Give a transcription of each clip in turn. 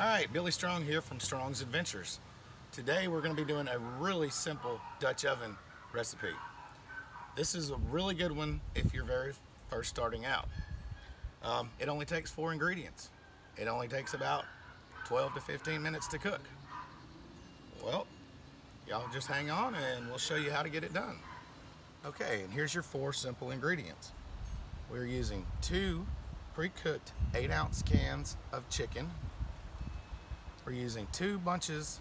Alright, Billy Strong here from Strong's Adventures. Today we're going to be doing a really simple Dutch oven recipe. This is a really good one if you're very first starting out. It only takes 4 ingredients. It only takes about 12 to 15 minutes to cook. Well, y'all just hang on and we'll show you how to get it done. Okay, and here's your 4 simple ingredients. We're using 2 pre-cooked 8-ounce cans of chicken. We're using 2 bunches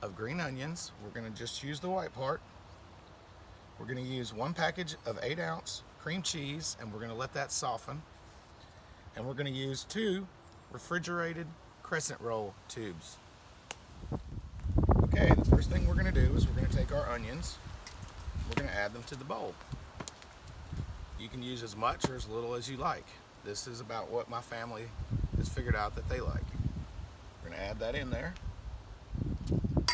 of green onions. We're going to just use the white part. We're going to use 1 package of 8-ounce cream cheese, and we're going to let that soften. And we're going to use 2 refrigerated crescent roll tubes. Okay, the first thing we're going to do is we're going to take our onions. We're going to add them to the bowl. You can use as much or as little as you like. This is about what my family has figured out that they like. We're going to add that in there. And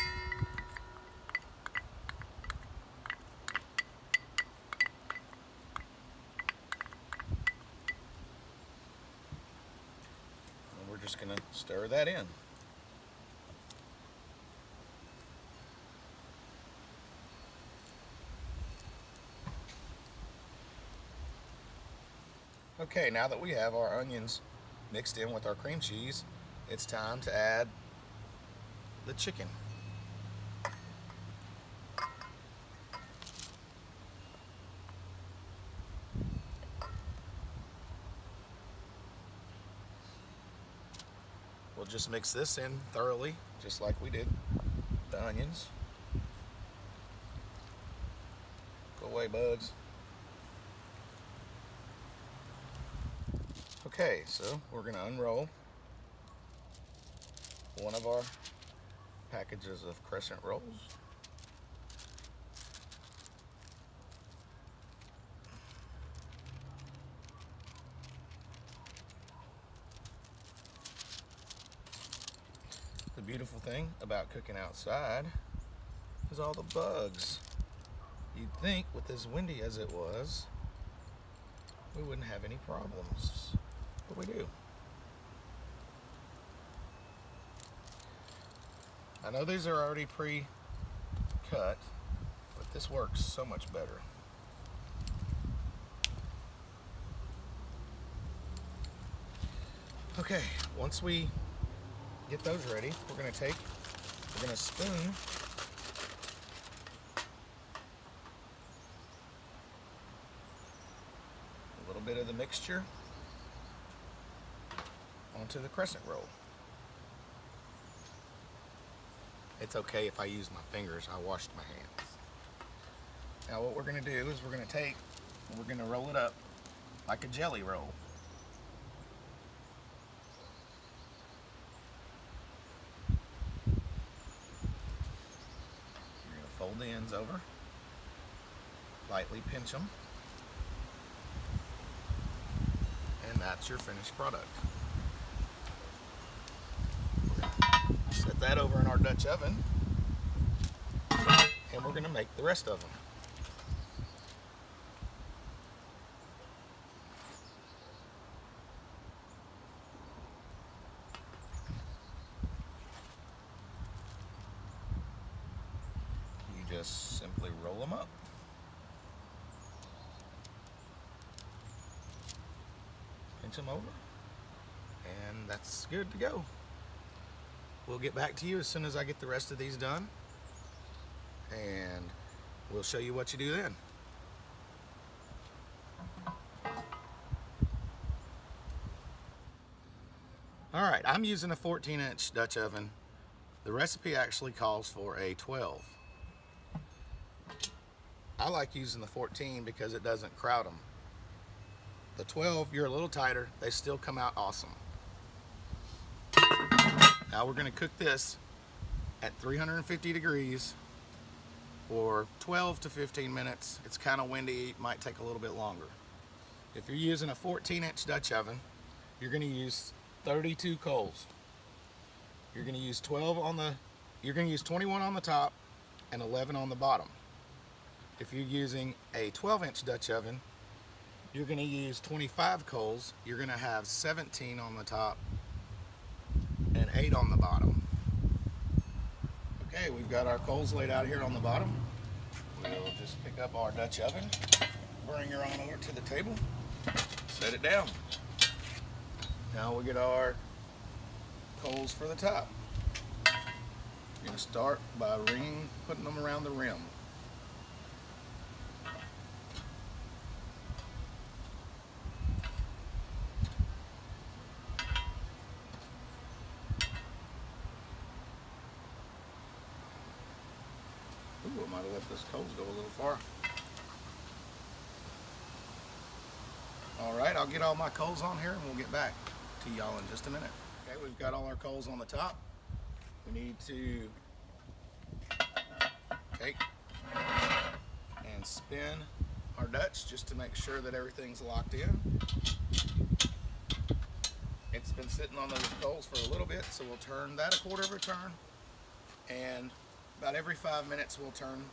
we're just going to stir that in. Okay, now that we have our onions mixed in with our cream cheese, it's time to add the chicken. We'll just mix this in thoroughly, just like we did the onions. Go away, bugs. Okay, so we're going to unroll one of our packages of crescent rolls. The beautiful thing about cooking outside is all the bugs. You'd think with as windy as it was, we wouldn't have any problems, but we do. I know these are already pre-cut, but this works so much better. Okay, once we get those ready, we're going to spoon a little bit of the mixture onto the crescent roll. It's okay if I use my fingers, I washed my hands. Now what we're going to do is we're going to roll it up like a jelly roll. You're going to fold the ends over, lightly pinch them, and that's your finished product. Set that over in our Dutch oven, and we're going to make the rest of them. You just simply roll them up. Pinch them over, and that's good to go. We'll get back to you as soon as I get the rest of these done, and we'll show you what you do then. Alright, I'm using a 14-inch Dutch oven. The recipe actually calls for a 12. I like using the 14 because it doesn't crowd them. The 12, you're a little tighter, they still come out awesome. Now we're going to cook this at 350 degrees for 12 to 15 minutes. It's kind of windy, it might take a little bit longer. If you're using a 14-inch Dutch oven, you're going to use 32 coals. You're going to use 21 on the top and 11 on the bottom. If you're using a 12-inch Dutch oven, you're going to use 25 coals. You're going to have 17 on the top and 8 on the bottom. Okay, we've got our coals laid out here on the bottom. We'll just pick up our Dutch oven, bring her on over to the table, set it down. Now we get our coals for the top. You're going to start by putting them around the rim. Ooh, I might have let those coals go a little far. Alright, I'll get all my coals on here and we'll get back to y'all in just a minute. Okay, we've got all our coals on the top. We need to take and spin our Dutch just to make sure that everything's locked in. It's been sitting on those coals for a little bit, so we'll turn that a quarter of a turn, and about every 5 minutes we'll turn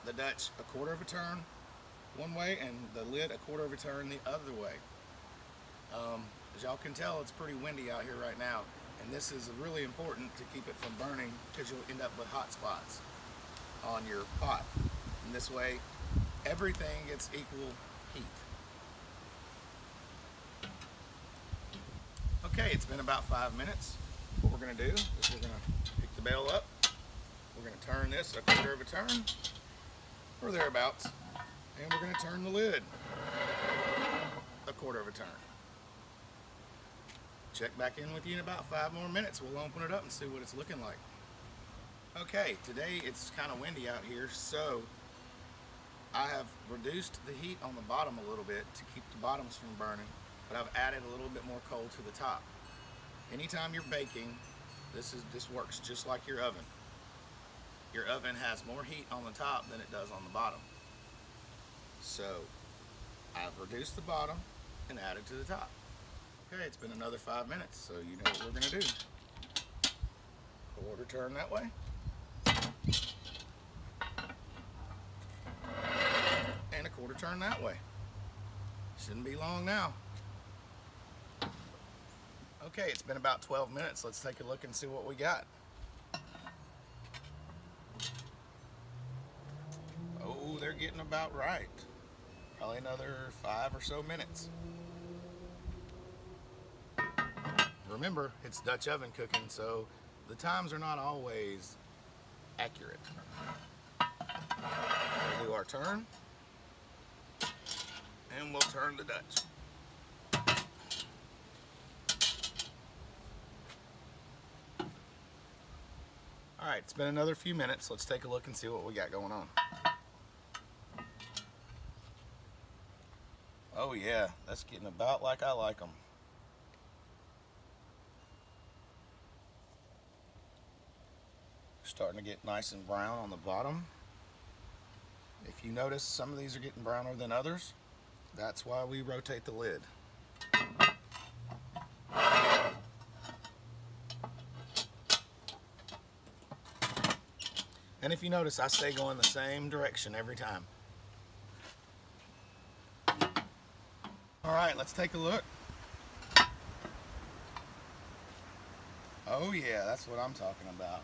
the Dutch a quarter of a turn one way and the lid a quarter of a turn the other way. As y'all can tell, it's pretty windy out here right now, and this is really important to keep it from burning because you'll end up with hot spots on your pot. And this way, everything gets equal heat. Okay, it's been about 5 minutes. What we're going to do is we're going to pick the bell up. We're going to turn this a quarter of a turn, or thereabouts, and we're going to turn the lid a quarter of a turn. Check back in with you in about 5 more minutes. We'll open it up and see what it's looking like. Okay, today it's kind of windy out here, so I have reduced the heat on the bottom a little bit to keep the bottoms from burning, but I've added a little bit more coal to the top. Anytime you're baking, this works just like your oven. Your oven has more heat on the top than it does on the bottom. So I've reduced the bottom and added to the top. Okay, it's been another 5 minutes, so you know what we're going to do. Quarter turn that way. And a quarter turn that way. Shouldn't be long now. Okay, it's been about 12 minutes. Let's take a look and see what we got. Oh, they're getting about right. Probably another 5 or so minutes. Remember, it's Dutch oven cooking, so the times are not always accurate. We'll do our turn, and we'll turn the Dutch. Alright, it's been another few minutes. Let's take a look and see what we got going on. Oh yeah, that's getting about like I like them. Starting to get nice and brown on the bottom. If you notice, some of these are getting browner than others. That's why we rotate the lid. And if you notice, I stay going the same direction every time. Alright, let's take a look. Oh yeah, that's what I'm talking about.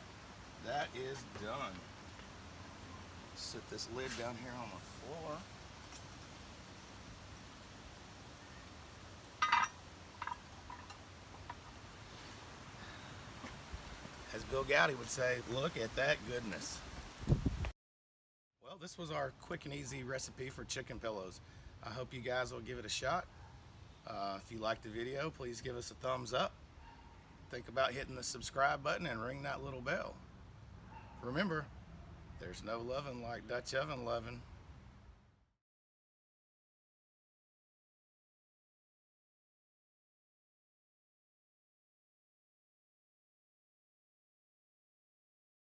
That is done. Set this lid down here on the floor. As Bill Gowdy would say, look at that goodness. Well, this was our quick and easy recipe for chicken pillows. I hope you guys will give it a shot. If you liked the video, please give us a thumbs up. Think about hitting the subscribe button and ring that little bell. Remember, there's no loving like Dutch oven loving.